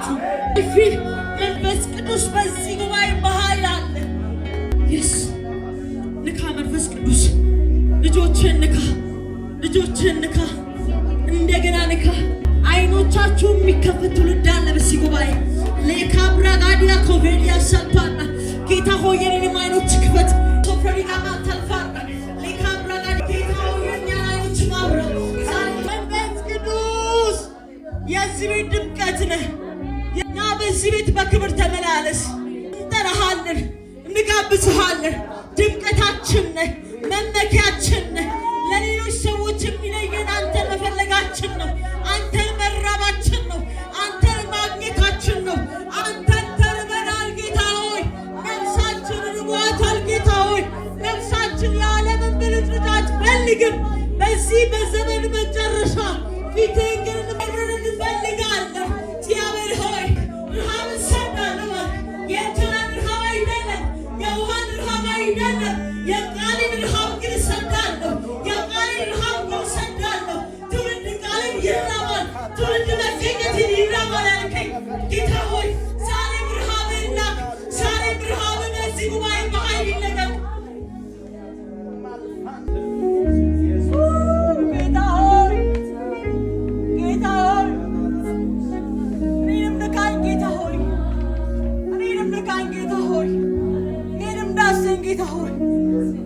ይሁንላችሁ። መንፈስ ቅዱስ በዚህ ጉባኤ በኃይል አለ። የስ ንካ መንፈስ ቅዱስ ልጆችን ንካ፣ ልጆችን ንካ፣ እንደገና ንካ። አይኖቻችሁ የሚከፈት ትውልድ አለ በዚህ ጉባኤ ለካብራ ጋዲያ ኮቬሊያ ሰልፋና ጌታ ሆይ የኔንም አይኖች ክፈት። ሶፍሪጋማ ተልፋና ለካብራ ጋዲያ ጌታ ሆይ የኔን አይኖች ማብራ። መንፈስ ቅዱስ የዚህ ቤት ድምቀት ነህ። ያ በዚህ ቤት በክብር ተመላለስ። እንጠራሃለን፣ እንጋብዝሃለን። ድምቀታችን ነህ፣ መመኪያችን ነህ። ለሌሎች ሰዎች የሚለየን አንተን መፈለጋችን ነው። አንተን መራባችን ነው። አንተን ማግኘታችን ነው። አንተን ተርበናል ጌታ ሆይ። ነፍሳችን ርቧታል ጌታ ሆይ። ነፍሳችን የዓለምን ብልጭልጭ ፈልግም። በዚህ በዘመን መጨረሻ ፊትህን ግን እንፈልጋለን። እግዚአብሔር ሆይ ረሃብ እንሰዳለን። የእንጀራን ረሃብ አይደለም፣ የውሃን ረሃብ አይደለም፣ የቃልን ረሃብ ግን እሰዳለሁ። የቃልን ረሃብ ግን እሰዳለሁ። ትውልድ ቃልን ይራባል፣ ትውልድ መገኘትን ይራባል ያልከኝ ጌታ ሆይ ዛሬም ረሃብን ላክ። ዛሬም ረሃብን በዚህ ጉባኤ በኃይል ይለቀቅ። ጌታ ሆይ ጌታ ሆይ እኔንም ንካኝ ጌታ ሆይ፣ እኔንም ንካኝ ጌታ ሆይ፣ እኔንም ዳሰኝ ጌታ ሆይ።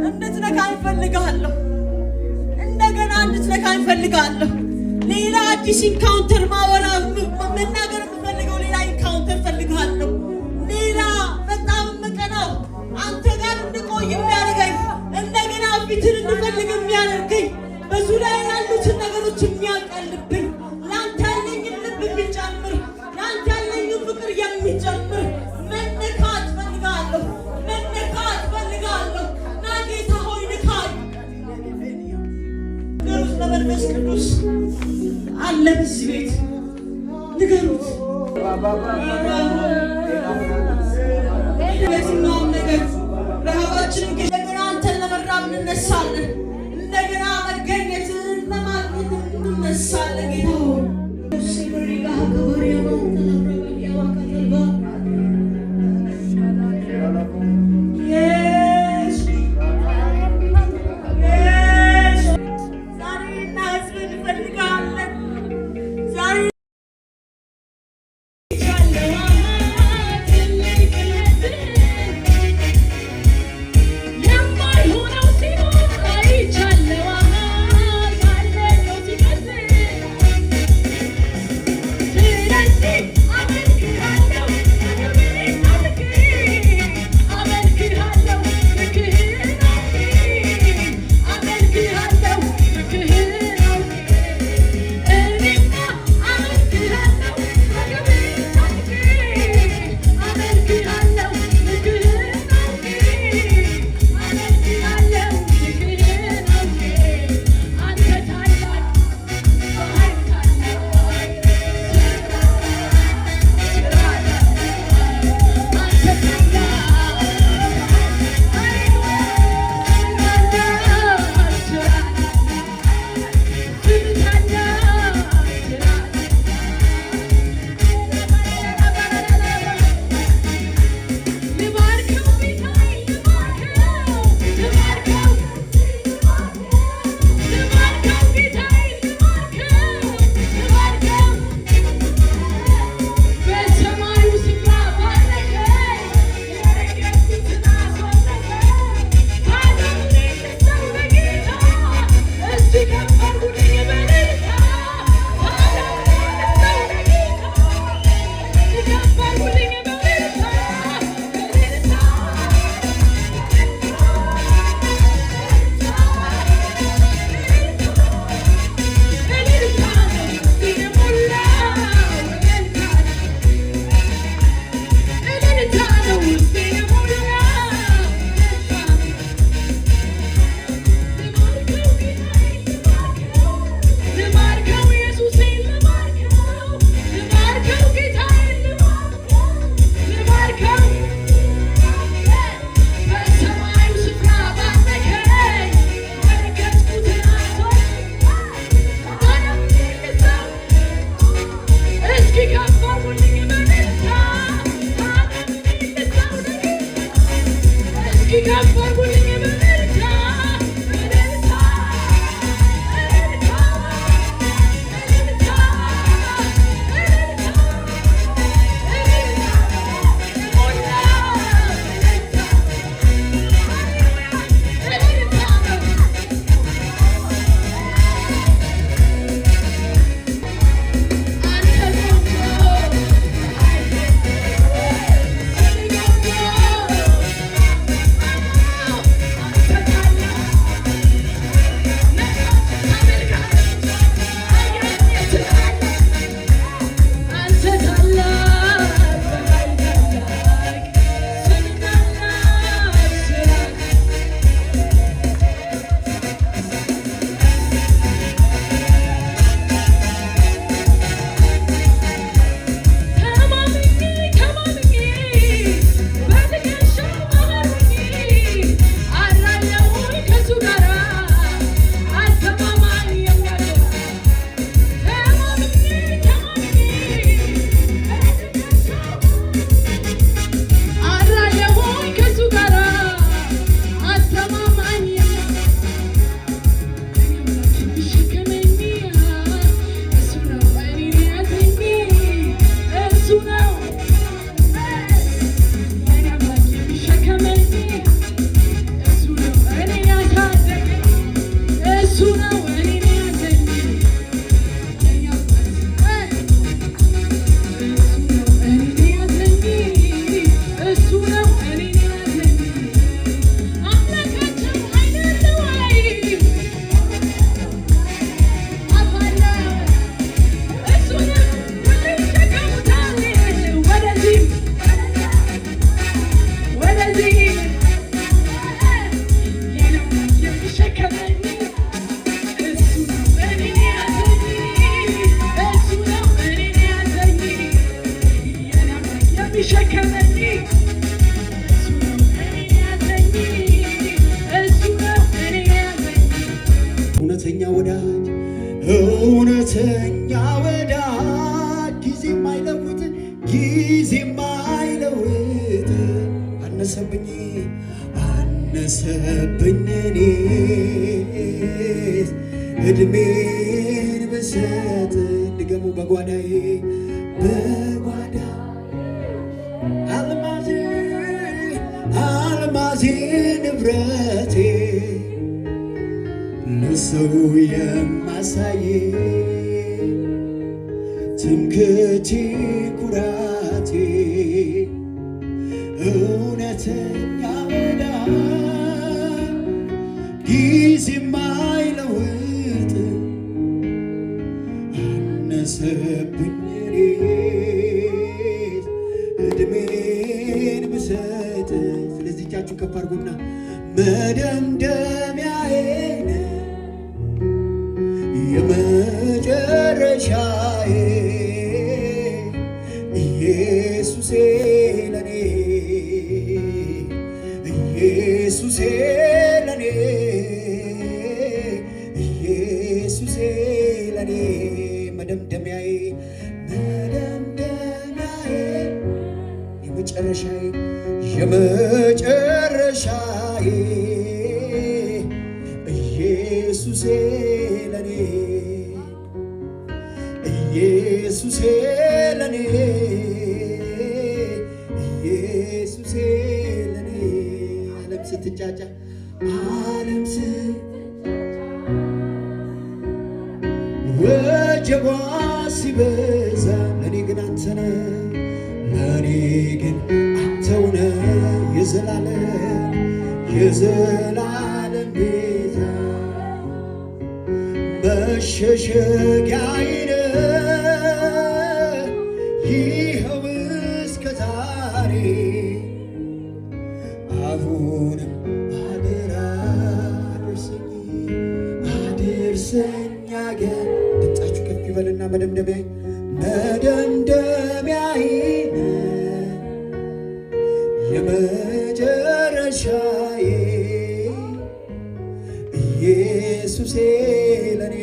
እንድትነካኝ እፈልጋለሁ። እንደገና እንድትነካኝ እፈልጋለሁ። ሌላ አዲስ ኢንካውንተር ማወራ መናገር የምፈልገው ሌላ ኢንካውንተር እፈልጋለሁ። ሌላ በጣም መቀናው አንተ ጋር እንድቆይ የሚያደርገኝ እንደገና ፊትን እንድፈልግ የሚያደርገኝ በዙሪያ ያሉትን ነገሮች የሚያቀልብኝ ለአንተ ያለኝን ልብ የሚጨምር ለአንተ ያለኝን ፍቅር የሚጨምር መነካት እፈልጋለሁ። መነካት እፈልጋለሁ። ና ጌታ ሆይ ንካኝ። ንገሩት ለመንፈስ ቅዱስ አለ በዚህ ቤት ንገሩት። በየትኛውም ነገር ረሃባችንን እንደገና አንተን ለመራብ እንነሳለን። እንደገና መገኘትን ለማግኘት እንነሳለን ጌታ ሆይ። እውነተኛ ወዳጅ እውነተኛ ወዳጅ ጊዜ ማይለውጥ ጊዜ ማይለውጥ አነሰብኝ እኔስ እድሜን ብሰጥ ድገሙ በጓዳዬ አልማዜ ንብረቴ ለሰው የማሳይ ትምክህቴ ኩራቴ እውነተኛ ወዳጅ ጊዜ ማይለውጥ አነሰብኝ እኔስ እድሜን ብሰጥ። ስለዚህ እጃችሁ ከፍ አድርጉና መደምደሚያዬ የመጨረሻዬ ኢየሱሴ ለኔ ኢየሱሴ ለኔ ኢየሱሴ ለኔ መደምደሚያዬ የመጨረሻዬ ኢየሱሴ ለኔ ኢየሱሴ ለኔ ኢየሱሴ ለኔ ዓለም ስትጫጫ ወጀቧ ሲበዛ ለኔ ግን አንተ ነህ የዘላለም ቤዛ መሸሸጊያዬ ነህ ይኸው እስከ ዛሬ አሁንም አደራ አድርሰኝ አገር ድምፃችሁ ከፍ ይበልና መደምደሚያዬ የመጨረሻዬ ኢየሱሴ ለኔ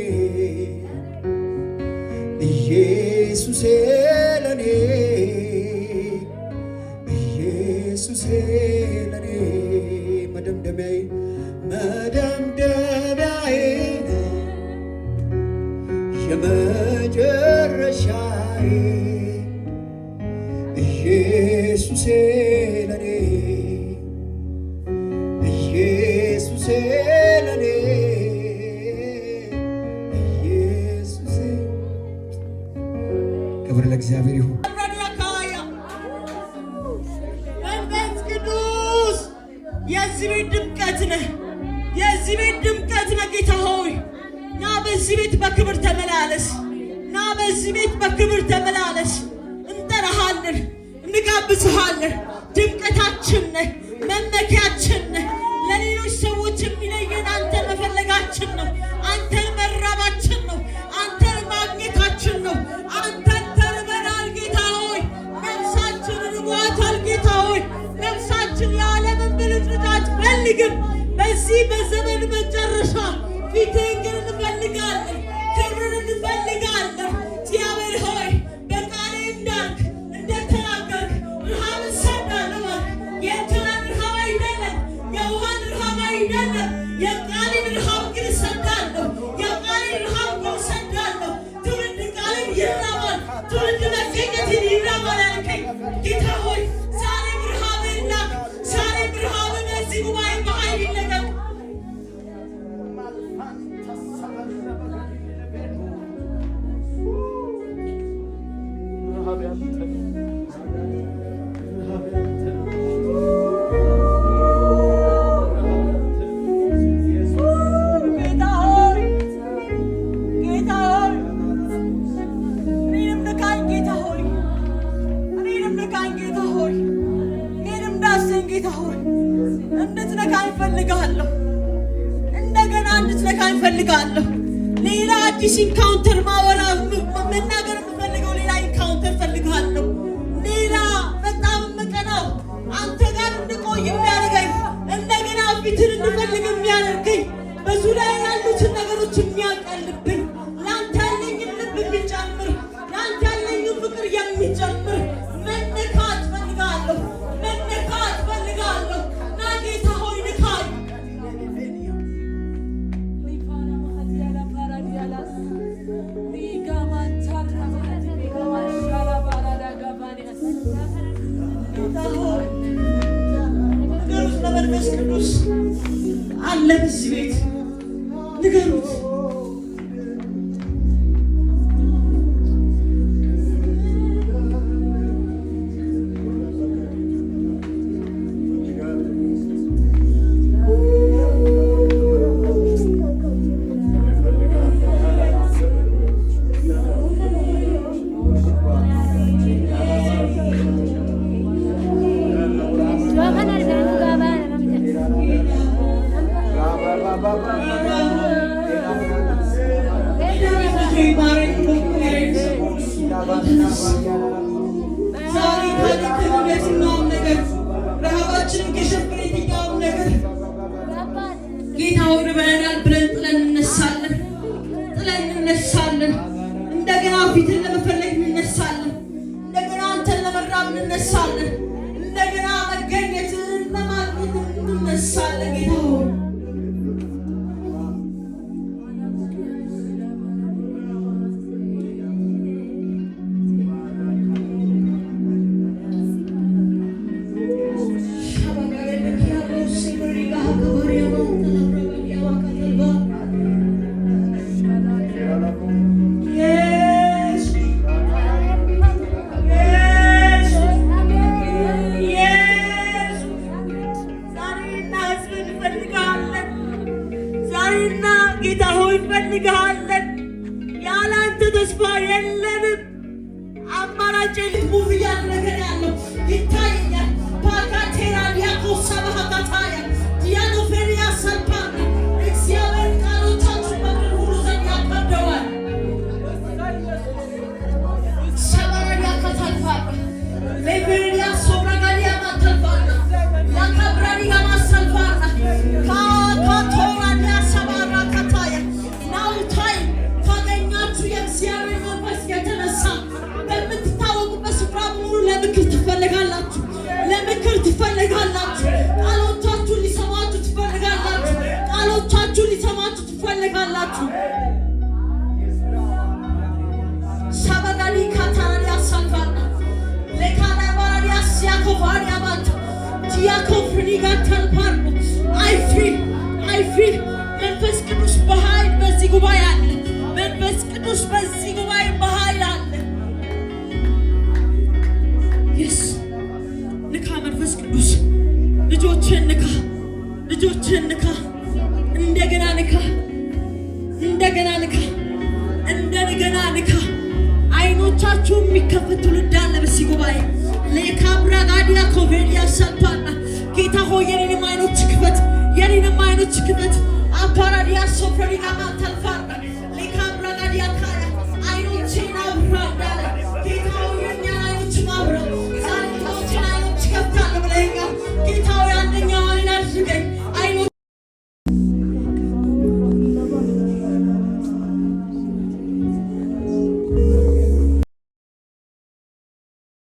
ኢየሱሴ ለኔ ኢየሱሴ ለኔ መደምደሚያዬ የመጨረሻዬ ኢየሱሴ ለኔ ኢየሱሴ ለኔ ኢየሱሴ። ክብር ለእግዚአብሔር ይሁን። መንፈስ ቅዱስ የዚህ ቤት ድምቀት ነህ፣ የዚህ ቤት ድምቀት ነህ። ጌታ ሆይ ና በዚህ ቤት በክብር ተመላለስ፣ ና በዚህ ቤት በክብር ተመላለስ። እንጠራሃለን፣ እንጋብዝሃለን። ድምቀታችን ነህ፣ መመኪያችን ነህ። ለሌሎች ሰዎች የሚለየን አንተን መፈለጋችን ነው፣ አንተን መራባችን ነው፣ አንተን ማግኘታችን ነው። አንተን ተርበናል ጌታ ሆይ፣ ነፍሳችን ርቧታል ጌታ ሆይ። ነፍሳችን የዓለምን ብልጭልጭ አትፈልግም። በዚህ በዘመን መጨረሻ ፊትህን ግን እንፈልጋለን፣ ክብርን እንፈልጋለን። እግዚአብሔር ሆይ በቃሌ እንዳልክ እንደተናገርክ ረሃብን ሰዳለሁ። የእንጀራን ረሃብ አይደለም፣ የውሃን ረሃብ አይደለም፣ የቃልን ረሃብ ግን ሰዳለሁ። የቃልን ረሃብ ግን ሰዳለሁ። ትውልድ ቃልን ይራባል፣ ትውልድ መገኘትን ይራባል ያልከኝ ጌታ ሆይ ዛሬም ረሃብን ላክ፣ ዛሬም ረሃብን በዚህ ጉባኤ በኃይል ይለቀቅ። እፈልጋለሁ። ሌላ አዲስ ኢንካውንተር መናገር የምፈልገው ሌላ ኢንካውንተር እፈልጋለሁ። ሌላ በጣም መቀናው አንተ ጋር እንድቆይ የሚያደርገኝ እንደገና ፊትን እንድፈልግ የሚያደርገኝ በዙሪያ ያሉትን ነገሮች የመበቀል ልብን ለአንተ ያለኝ ልብ የሚጨምር ለአንተ ያለኝ ፍቅር የሚጨምር መነካት ፈልጋለሁ። መነካት ፈልጋለሁ። ና ጌታ ሆይ ንካኝ። ንገሩት ለመንፈስ ቅዱስ አለ በዚህ ቤት ንገሩት። ዛሬ ከልክሉ የትኛውም ነገር ረሃባችንን ከሸፈነ የትኛውም ነገር ጌታ ሆይ ርበናል ብለን ጥለን እንነሳለን። እንደገና ፊትን ለመፈለግ እንነሳለን። እንደገና አንተን ለመራብ እንነሳለን። እንደገና መገኘትን ለማግኘት እንነሳለን። ጌታ ሆይ ጌታ ሆይ እንፈልግሃለን። ያለ አንተ ተስፋ የለንም። አማራጭ ልሙቭ እያለ ነገር ያለው ይታየኛል። ፓካቴራ ዲያኮሳ ባህታታያ ዲያኖፌሪያ ሰልፓና እግዚአብሔር ቃሎቻችሁ በምድር ሁሉ ዘንድ ያከብደዋል። ሰበረዲያ ከተልፋል ሌቤሪያ ሶብረጋዲያ ማተልፋና ያከብረዲያ ማሰልፋና ካቶራ የእግዚአብሔር መንፈስ የተነሳ በምትታወቁበት ስፍራ ሙሉ ለምክር ትፈልጋላችሁ። ቃሎቻችሁን ሊሰማችሁ ትፈልጋላችሁ። ሰበጋሊ ካታሪያ ሳልፋና ለካና ባሪያ ሲያኮፋሪያ ባንተ ዲያኮፍኒ ጋተልፓር አይ ፊል መንፈስ ቅዱስ በኃይል በዚህ ጉባኤ አለ። መንፈስ ቅዱስ በዚህ ጉባኤ በኃይል አለ። የስ ንካ መንፈስ ቅዱስ ልጆችን ንካ። እንደገና ንካ። አይኖቻችሁ የሚከፈት ትውልድ አለ በዚህ ጉባኤ ለካብራ ጋዲያ ኮቬሊያ ሰልፓና ጌታ ሆይ የኔንም አይኖች ክፈት። አፓራዲያ ሶፍሪጋ ማተልፋና